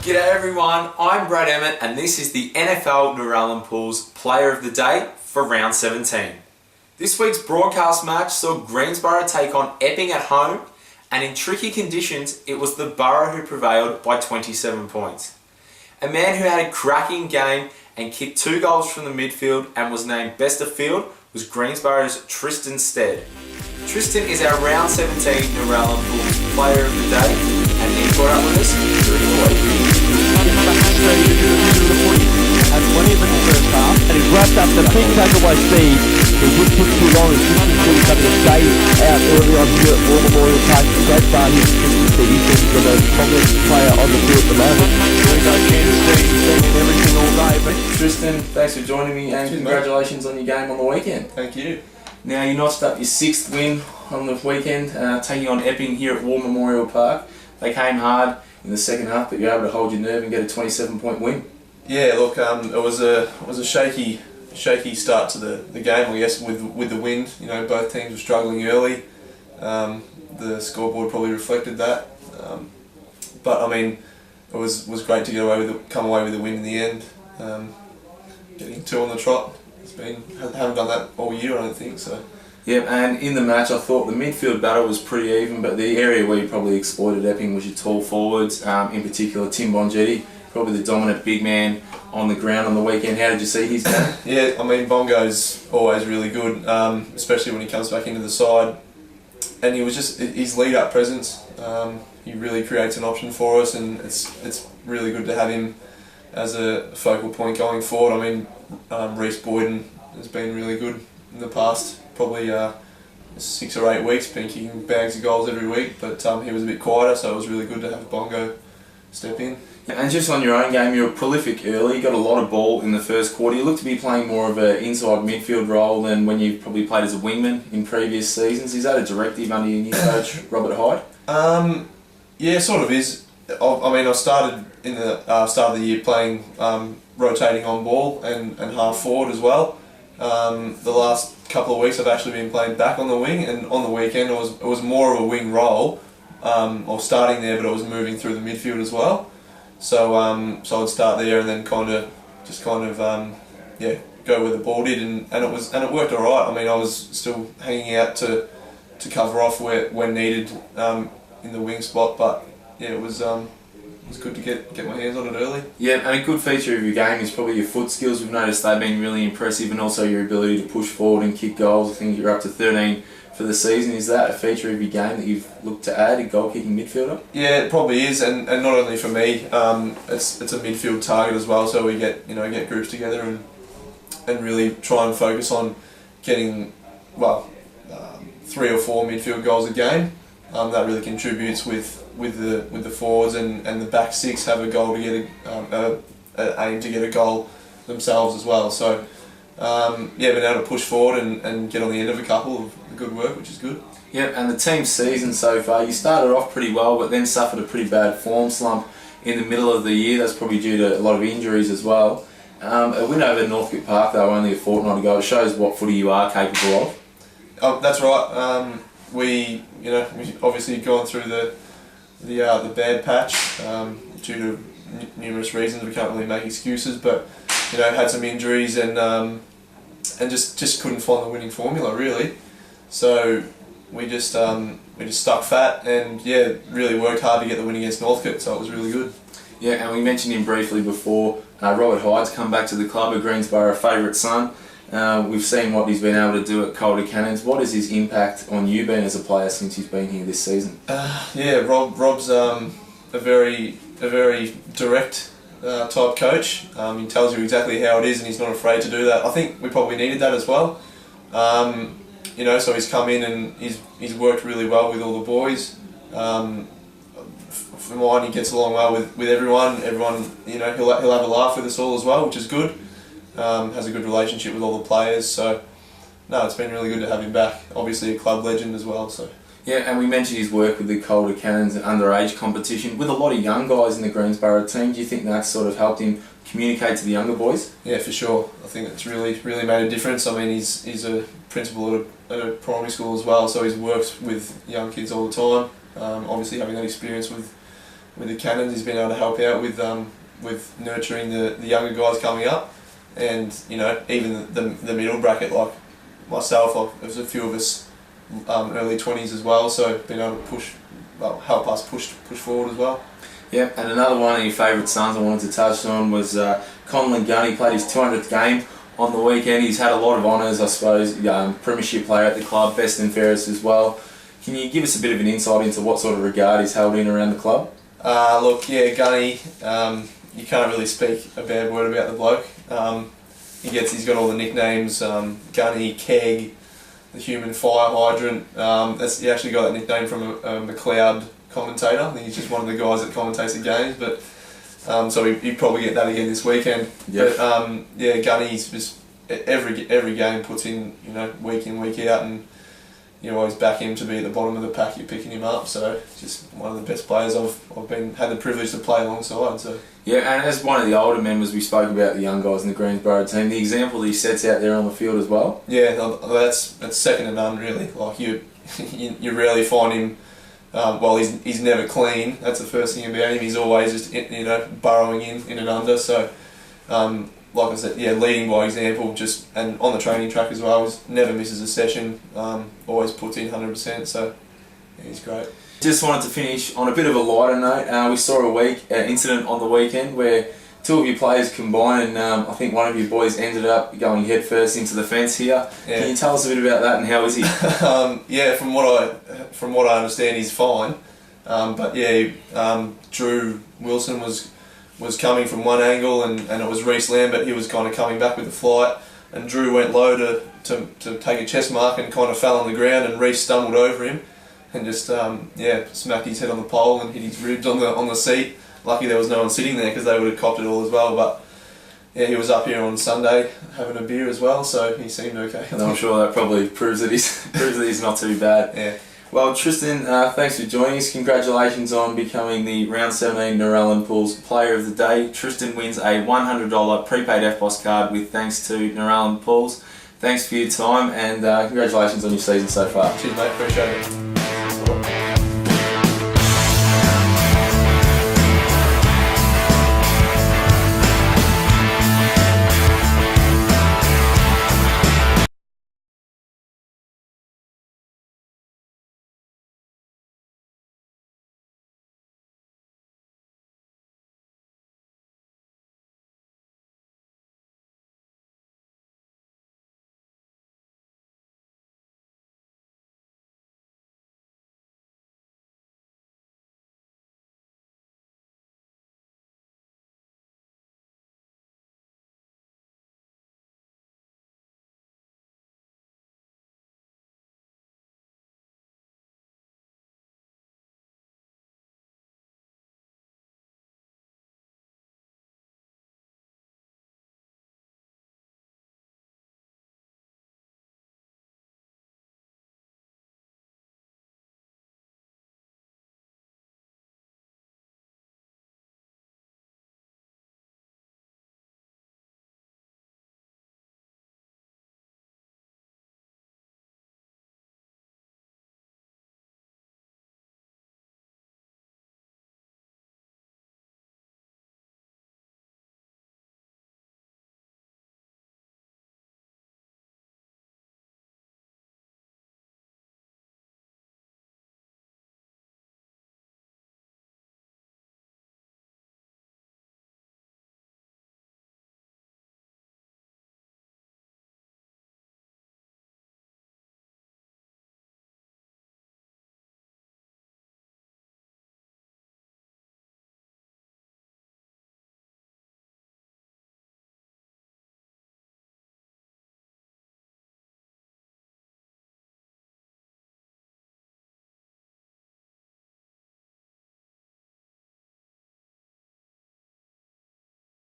G'day everyone, I'm Brad Emmett and this is the NFL Narellan Pools Player of the Day for round 17. This week's broadcast match saw Greensborough take on Epping at home, and in tricky conditions it was the Borough who prevailed by 27 points. A man who had a cracking game and kicked 2 goals from the midfield and was named Best of Field was Greensborough's Tristan Stead. Tristan is our round 17 Narellan Pools Player of the Day and he caught up with us during the week. Had plenty of it in the first half, and he's wrapped up the big takeaway speed. He just took too long, and Tristan Stead having to stay out early on here at War Memorial Park. Great start here for Tristan Stead. He's been the most prominent player on the field at the moment. Here we go, Kansas City. He's been in everything all day. Tristan, thanks for joining me and congratulations on your game on the weekend. Thank you. Now you notched up your 6th win on the weekend, taking on Epping here at War Memorial Park. They came hard in the second half, but you were able to hold your nerve and get a 27-point win. Yeah, look, it was a shaky start to the game, I guess, with the wind. You know, both teams were struggling early. The scoreboard probably reflected that. But I mean, it was great to come away with a win in the end. Getting 2 on the trot. Haven't done that all year, I don't think so. Yep, and in the match I thought the midfield battle was pretty even, but the area where you probably exploited Epping was your tall forwards, in particular Tim Bongetti, probably the dominant big man on the ground on the weekend. How did you see his game? Yeah, I mean, Bongo's always really good, especially when he comes back into the side. And he was just his lead-up presence. He really creates an option for us, and it's really good to have him as a focal point going forward. I mean, Reece Boyden has been really good in the past, probably 6 or 8 weeks, been kicking bags of goals every week, but he was a bit quieter, so it was really good to have Bongo step in. And just on your own game, you were prolific early, you got a lot of ball in the first quarter. You look to be playing more of an inside midfield role than when you probably played as a wingman in previous seasons. Is that a directive under your new coach, Robert Hyde? Yeah, sort of is. I mean, I started in the start of the year playing rotating on ball and half forward as well. The last couple of weeks I've actually been playing back on the wing, and on the weekend it was more of a wing role. I was starting there, but I was moving through the midfield as well. So I'd start there and then kind of go where the ball did, and it worked all right. I mean, I was still hanging out to cover off when needed in the wing spot, but yeah, it was good to get my hands on it early. Yeah, and a good feature of your game is probably your foot skills. We've noticed they've been really impressive, and also your ability to push forward and kick goals. I think you're up to 13 for the season. Is that a feature of your game that you've looked to add, a goal-kicking midfielder? Yeah, it probably is, and not only for me. It's a midfield target as well. So we get groups together and really try and focus on getting 3 or 4 midfield goals a game. That really contributes with the forwards, and the back 6 have a goal to get aim to get a goal themselves as well. So been able to push forward and get on the end of a couple of good work, which is good. Yep, and the team's season so far, you started off pretty well, but then suffered a pretty bad form slump in the middle of the year. That's probably due to a lot of injuries as well. A win over Northcote Park though, only a fortnight ago. It shows what footy you are capable of. Oh, that's right. We obviously gone through the bad patch due to numerous reasons. We can't really make excuses, but had some injuries and just couldn't find the winning formula really. So we just stuck fat and really worked hard to get the win against Northcote. So it was really good. Yeah, and we mentioned him briefly before. Robert Hyde's come back to the club, a Greensborough favourite son. We've seen what he's been able to do at Calder Cannons. What is his impact on you being as a player since he's been here this season? Rob's a very direct type coach. He tells you exactly how it is, and he's not afraid to do that. I think we probably needed that as well. So he's come in and he's worked really well with all the boys. For mine, he gets along well with everyone. Everyone, he'll have a laugh with us all as well, which is good. Has a good relationship with all the players, so it's been really good to have him back. Obviously a club legend as well. So yeah, and we mentioned his work with the Calder Cannons and underage competition with a lot of young guys in the Greensborough team. Do you think that sort of helped him communicate to the younger boys? Yeah, for sure. I think it's really made a difference. I mean, he's a principal at a primary school as well, so he's worked with young kids all the time. Obviously having that experience with with the Cannons. He's been able to help out with nurturing the younger guys coming up, and even the middle bracket, like myself. There's a few of us early 20s as well, so being able to help us push forward as well. Yeah, and another one of your favourite sons I wanted to touch on was Conlon Gunn. He played his 200th game on the weekend. He's had a lot of honours, I suppose. Premiership player at the club, best and fairest as well. Can you give us a bit of an insight into what sort of regard he's held in around the club? Look, yeah, Gunny, you can't really speak a bad word about the bloke. He's got all the nicknames, Gunny, Keg, the human fire hydrant. He actually got that nickname from a McLeod commentator. I think he's just one of the guys that commentates the games, but so he'd probably get that again this weekend. Yep. But yeah, Gunny's just every game puts in, week in, week out, and you always back him to be at the bottom of the pack. You're picking him up, so just one of the best players I've had the privilege to play alongside. So yeah, and as one of the older members, we spoke about the young guys in the Greensboro team. The example that he sets out there on the field as well. Yeah, that's second to none really. Like you rarely find him. Well, he's never clean. That's the first thing about him. He's always just burrowing in and under. So, like I said, yeah, leading by example. And on the training track as well. He never misses a session. Always puts in 100%. So, yeah, he's great. Just wanted to finish on a bit of a lighter note. We saw incident on the weekend where two of your players combined, and I think one of your boys ended up going headfirst into the fence here. Yeah. Can you tell us a bit about that, and how is he? Yeah, from what I understand, he's fine. But yeah, Drew Wilson was coming from one angle, and it was Reece Lambert. He was kind of coming back with the flight, and Drew went low to take a chest mark and kind of fell on the ground, and Reece stumbled over him and just smacked his head on the pole and hit his ribs on the seat. Lucky there was no one sitting there, because they would have copped it all as well. But yeah, he was up here on Sunday having a beer as well, so he seemed okay. And I'm sure that probably proves that he's not too bad. Yeah. Well, Tristan, thanks for joining us. Congratulations on becoming the Round 17 Narellan Pools Player of the Day. Tristan wins a $100 prepaid FBOS card with thanks to Narellan Pools. Thanks for your time, and congratulations on your season so far. Cheers, mate. Appreciate it.